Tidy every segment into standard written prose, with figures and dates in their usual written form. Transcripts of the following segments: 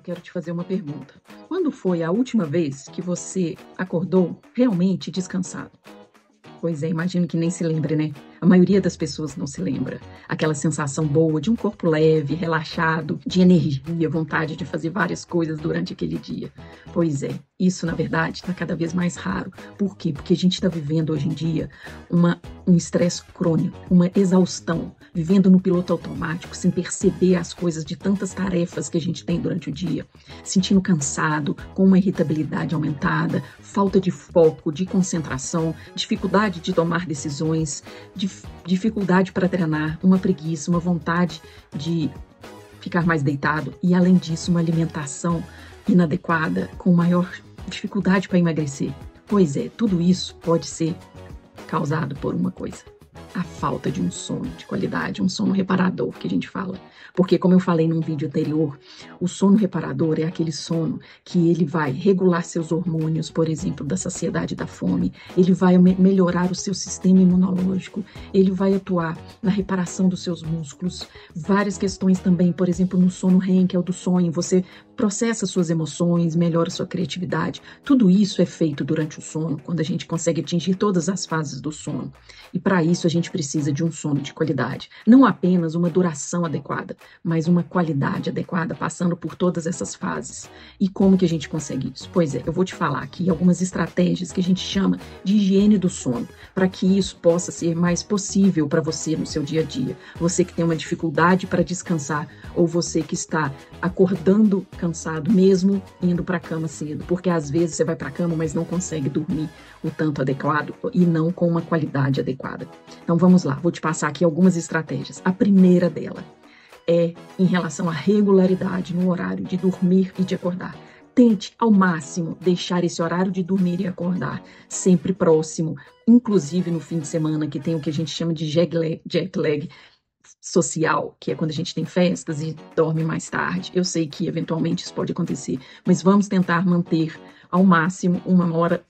quero te fazer uma pergunta. Quando foi a última vez que você acordou realmente descansado? Pois é, imagino que nem se lembre, né? A maioria das pessoas não se lembra. Aquela sensação boa de um corpo leve, relaxado, de energia, vontade de fazer várias coisas durante aquele dia. Pois é, isso na verdade está cada vez mais raro. Por quê? Porque a gente está vivendo hoje em dia um estresse crônico, uma exaustão, vivendo no piloto automático, sem perceber as coisas de tantas tarefas que a gente tem durante o dia, sentindo cansado, com uma irritabilidade aumentada, falta de foco, de concentração, dificuldade de tomar decisões, dificuldade para treinar, uma preguiça, uma vontade de ficar mais deitado e, além disso, uma alimentação inadequada, com maior dificuldade para emagrecer. Pois é, tudo isso pode ser causado por uma coisa: a falta de um sono de qualidade, um sono reparador que a gente fala. Porque, como eu falei num vídeo anterior, o sono reparador é aquele sono que ele vai regular seus hormônios, por exemplo, da saciedade e da fome, ele vai melhorar o seu sistema imunológico, ele vai atuar na reparação dos seus músculos, várias questões também, por exemplo, no sono REM, que é o do sonho, você processa suas emoções, melhora sua criatividade. Tudo isso é feito durante o sono, quando a gente consegue atingir todas as fases do sono. E para isso a gente precisa de um sono de qualidade. Não apenas uma duração adequada, mas uma qualidade adequada, passando por todas essas fases. E como que a gente consegue isso? Pois é, eu vou te falar aqui algumas estratégias que a gente chama de higiene do sono, para que isso possa ser mais possível para você no seu dia a dia. Você que tem uma dificuldade para descansar, ou você que está acordando cansado, mesmo indo para a cama cedo, porque às vezes você vai para a cama, mas não consegue dormir o tanto adequado e não com uma qualidade adequada. Então vamos lá, vou te passar aqui algumas estratégias. A primeira dela é em relação à regularidade no horário de dormir e de acordar. Tente, ao máximo, deixar esse horário de dormir e acordar sempre próximo, inclusive no fim de semana, que tem o que a gente chama de jet lag social, que é quando a gente tem festas e dorme mais tarde. Eu sei que eventualmente isso pode acontecer, mas vamos tentar manter ao máximo uma hora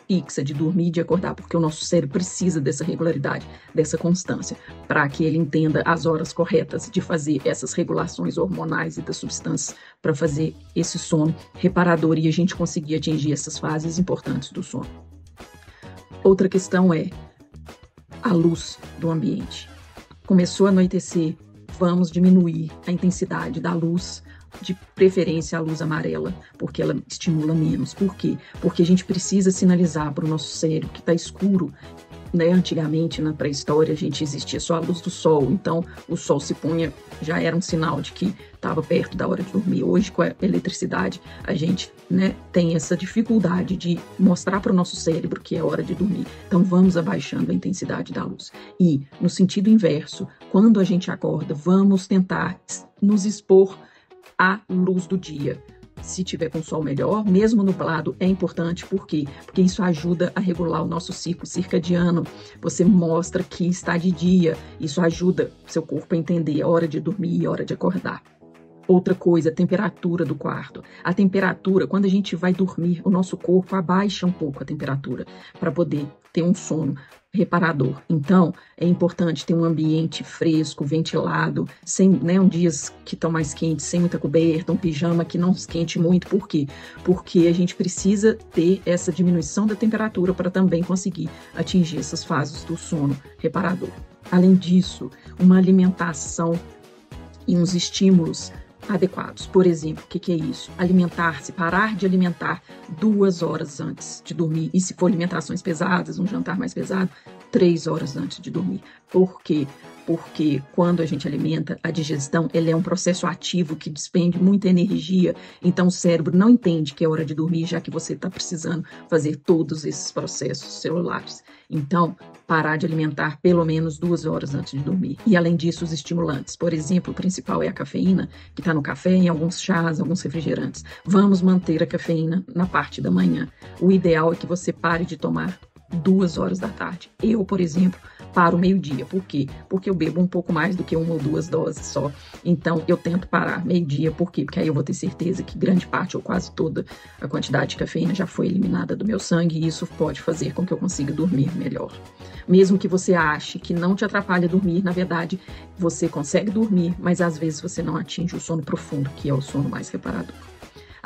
fixa de dormir e de acordar, porque o nosso cérebro precisa dessa regularidade, dessa constância, para que ele entenda as horas corretas de fazer essas regulações hormonais e das substâncias para fazer esse sono reparador e a gente conseguir atingir essas fases importantes do sono. Outra questão é a luz do ambiente. Começou a anoitecer, vamos diminuir a intensidade da luz, de preferência a luz amarela, porque ela estimula menos. Por quê? Porque a gente precisa sinalizar para o nosso cérebro que está escuro, né? Antigamente, na pré-história, a gente existia só a luz do sol, então o sol se punha, já era um sinal de que estava perto da hora de dormir. Hoje, com a eletricidade, a gente, né, tem essa dificuldade de mostrar para o nosso cérebro que é hora de dormir. Então vamos abaixando a intensidade da luz. E, no sentido inverso, quando a gente acorda, vamos tentar nos expor à luz do dia. Se tiver com sol melhor, mesmo nublado é importante. Por quê? Porque isso ajuda a regular o nosso ciclo circadiano. Você mostra que está de dia. Isso ajuda seu corpo a entender a hora de dormir e a hora de acordar. Outra coisa, a temperatura do quarto. A temperatura, quando a gente vai dormir, o nosso corpo abaixa um pouco a temperatura para poder ter um sono reparador. Então, é importante ter um ambiente fresco, ventilado, sem, né, dias que estão mais quentes, sem muita coberta, um pijama que não esquente muito. Por quê? Porque a gente precisa ter essa diminuição da temperatura para também conseguir atingir essas fases do sono reparador. Além disso, uma alimentação e uns estímulos adequados. Por exemplo, o que é isso? Alimentar-se, parar de alimentar 2 horas antes de dormir. E se for alimentações pesadas, um jantar mais pesado, 3 horas antes de dormir. Por quê? Porque quando a gente alimenta, a digestão, ele é um processo ativo que despende muita energia, então o cérebro não entende que é hora de dormir, já que você está precisando fazer todos esses processos celulares. Então, parar de alimentar pelo menos 2 horas antes de dormir. E além disso, os estimulantes. Por exemplo, o principal é a cafeína, que está no café, em alguns chás, alguns refrigerantes. Vamos manter a cafeína na parte da manhã. O ideal é que você pare de tomar 2 horas da tarde. Eu, por exemplo, paro meio-dia. Por quê? Porque eu bebo um pouco mais do que 1 ou 2 doses só. Então, eu tento parar meio-dia. Por quê? Porque aí eu vou ter certeza que grande parte ou quase toda a quantidade de cafeína já foi eliminada do meu sangue e isso pode fazer com que eu consiga dormir melhor. Mesmo que você ache que não te atrapalha dormir, na verdade, você consegue dormir, mas às vezes você não atinge o sono profundo, que é o sono mais reparador.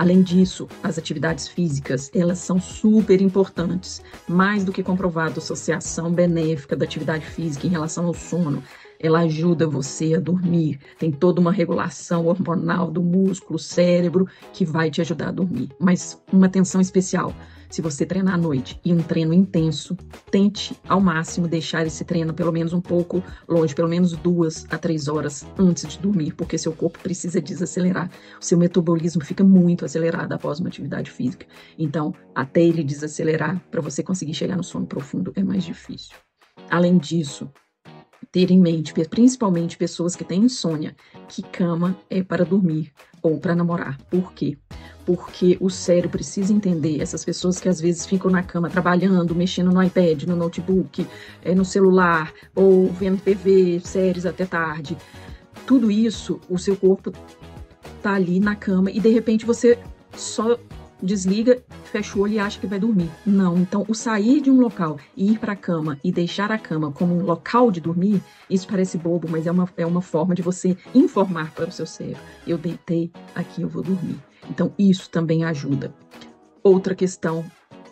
Além disso, as atividades físicas, elas são super importantes, mais do que comprovado, a associação benéfica da atividade física em relação ao sono. Ela ajuda você a dormir, tem toda uma regulação hormonal do músculo, cérebro, que vai te ajudar a dormir. Mas uma atenção especial, se você treinar à noite e um treino intenso, tente ao máximo deixar esse treino pelo menos um pouco longe, pelo menos 2 a 3 horas antes de dormir, porque seu corpo precisa desacelerar. O seu metabolismo fica muito acelerado após uma atividade física. Então, até ele desacelerar, para você conseguir chegar no sono profundo, é mais difícil. Além disso, ter em mente, principalmente pessoas que têm insônia, que cama é para dormir ou para namorar. Por quê? Porque o cérebro precisa entender, essas pessoas que às vezes ficam na cama trabalhando, mexendo no iPad, no notebook, no celular, ou vendo TV, séries até tarde. Tudo isso, o seu corpo tá ali na cama e de repente você só desliga, fecha o olho e acha que vai dormir. Não, então o sair de um local e ir para a cama e deixar a cama como um local de dormir, isso parece bobo, mas é uma forma de você informar para o seu cérebro. Eu deitei, aqui eu vou dormir. Então isso também ajuda. Outra questão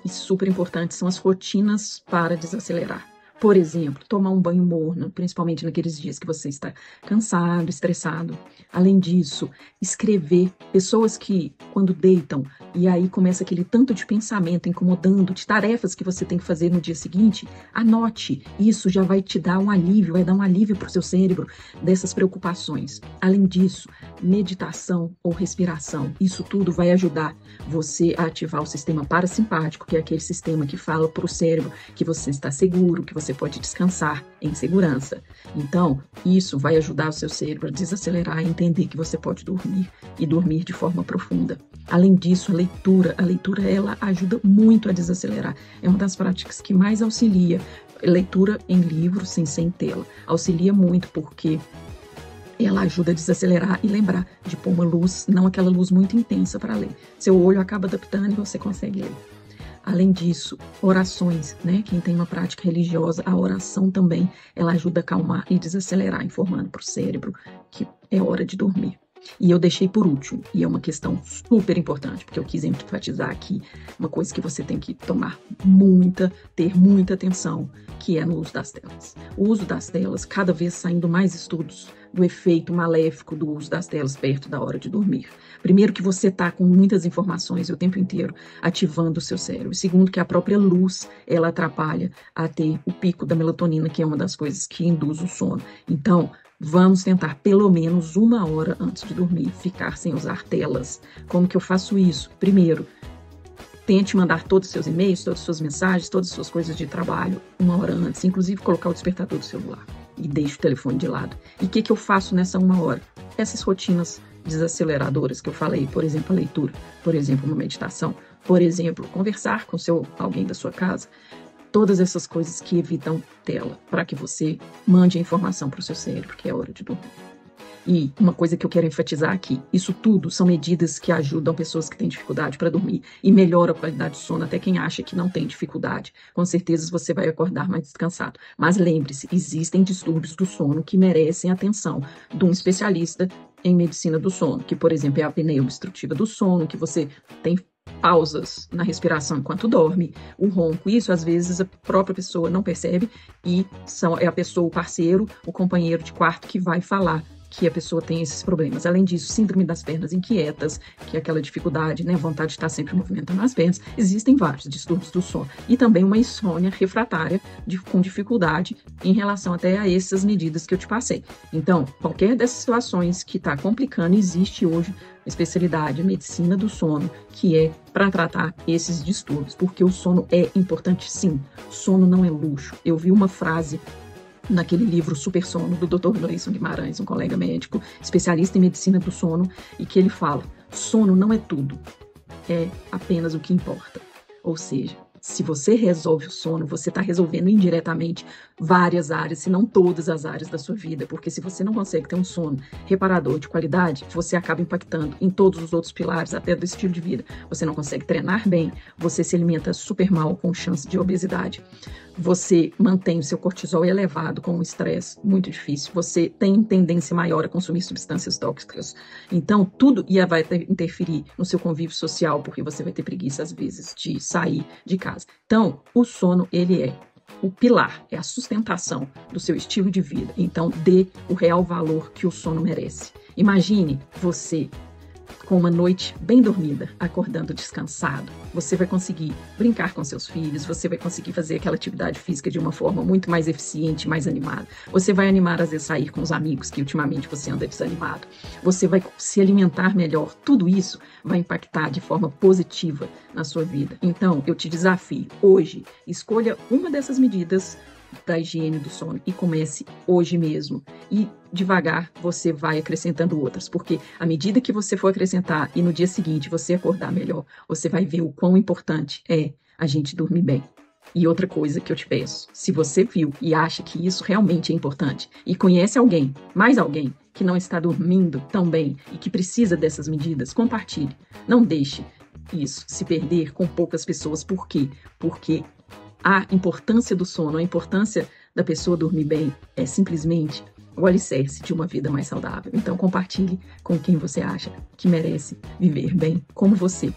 e super importante são as rotinas para desacelerar. Por exemplo, tomar um banho morno, principalmente naqueles dias que você está cansado, estressado. Além disso, escrever. Pessoas que, quando deitam, e aí começa aquele tanto de pensamento incomodando, de tarefas que você tem que fazer no dia seguinte, anote. Isso já vai te dar um alívio, vai dar um alívio para o seu cérebro dessas preocupações. Além disso, meditação ou respiração. Isso tudo vai ajudar você a ativar o sistema parasimpático, que é aquele sistema que fala para o cérebro que você está seguro, que você pode descansar em segurança. Então, isso vai ajudar o seu cérebro a desacelerar e entender que você pode dormir e dormir de forma profunda. Além disso, a leitura ela ajuda muito a desacelerar. É uma das práticas que mais auxilia. Leitura em livro, sem ser em tela. Auxilia muito porque ela ajuda a desacelerar e lembrar de pôr uma luz, não aquela luz muito intensa para ler. Seu olho acaba adaptando e você consegue ler. Além disso, orações, né? Quem tem uma prática religiosa, a oração também, ela ajuda a acalmar e desacelerar, informando para o cérebro que é hora de dormir. E eu deixei por último, e é uma questão super importante, porque eu quis enfatizar aqui uma coisa que você tem que ter muita atenção, que é no uso das telas. O uso das telas, cada vez saindo mais estudos do efeito maléfico do uso das telas perto da hora de dormir. Primeiro, que você está com muitas informações o tempo inteiro ativando o seu cérebro. Segundo, que a própria luz, ela atrapalha a ter o pico da melatonina, que é uma das coisas que induz o sono. Então, vamos tentar pelo menos 1 hora antes de dormir, ficar sem usar telas. Como que eu faço isso? Primeiro, tente mandar todos os seus e-mails, todas as suas mensagens, todas as suas coisas de trabalho 1 hora antes, inclusive colocar o despertador do celular e deixe o telefone de lado. E o que eu faço nessa 1 hora? Essas rotinas desaceleradoras que eu falei, por exemplo, a leitura, por exemplo, uma meditação, por exemplo, conversar com alguém da sua casa, todas essas coisas que evitam tela, para que você mande a informação para o seu cérebro, que é hora de dormir. E uma coisa que eu quero enfatizar aqui, isso tudo são medidas que ajudam pessoas que têm dificuldade para dormir e melhoram a qualidade do sono, até quem acha que não tem dificuldade. Com certeza você vai acordar mais descansado. Mas lembre-se, existem distúrbios do sono que merecem atenção de um especialista em medicina do sono, que, por exemplo, é a apneia obstrutiva do sono, que você tem pausas na respiração enquanto dorme, o ronco, isso às vezes a própria pessoa não percebe e é a pessoa, o parceiro, o companheiro de quarto que vai falar que a pessoa tem esses problemas. Além disso, síndrome das pernas inquietas, que é aquela dificuldade, né, vontade de estar sempre movimentando as pernas. Existem vários distúrbios do sono. E também uma insônia refratária com dificuldade em relação até a essas medidas que eu te passei. Então, qualquer dessas situações que está complicando, existe hoje a especialidade, a medicina do sono, que é para tratar esses distúrbios, porque o sono é importante sim. O sono não é luxo. Eu vi uma frase naquele livro Super Sono, do Dr. Gleison Guimarães, um colega médico, especialista em medicina do sono, e que ele fala, sono não é tudo, é apenas o que importa. Ou seja, se você resolve o sono, você está resolvendo indiretamente várias áreas, se não todas as áreas da sua vida, porque se você não consegue ter um sono reparador de qualidade, você acaba impactando em todos os outros pilares, até do estilo de vida. Você não consegue treinar bem, você se alimenta super mal, com chance de obesidade. você mantém o seu cortisol elevado com um estresse muito difícil, você tem tendência maior a consumir substâncias tóxicas. Então, tudo vai interferir no seu convívio social, porque você vai ter preguiça, às vezes, de sair de casa. Então, o sono, ele é o pilar, é a sustentação do seu estilo de vida. Então, dê o real valor que o sono merece. Imagine você com uma noite bem dormida, acordando descansado. Você vai conseguir brincar com seus filhos, você vai conseguir fazer aquela atividade física de uma forma muito mais eficiente, mais animada. Você vai animar, às vezes, sair com os amigos, que ultimamente você anda desanimado. Você vai se alimentar melhor. Tudo isso vai impactar de forma positiva na sua vida. Então, eu te desafio, hoje, escolha uma dessas medidas da higiene do sono e comece hoje mesmo. E devagar você vai acrescentando outras, porque à medida que você for acrescentar e no dia seguinte você acordar melhor, você vai ver o quão importante é a gente dormir bem. E outra coisa que eu te peço, se você viu e acha que isso realmente é importante e conhece alguém, mais alguém, que não está dormindo tão bem e que precisa dessas medidas, compartilhe. Não deixe isso se perder com poucas pessoas. Por quê? Porque a importância do sono, a importância da pessoa dormir bem é simplesmente o alicerce de uma vida mais saudável. Então, compartilhe com quem você acha que merece viver bem, como você,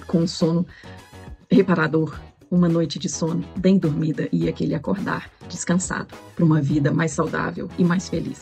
com um sono reparador, uma noite de sono bem dormida e aquele acordar descansado para uma vida mais saudável e mais feliz.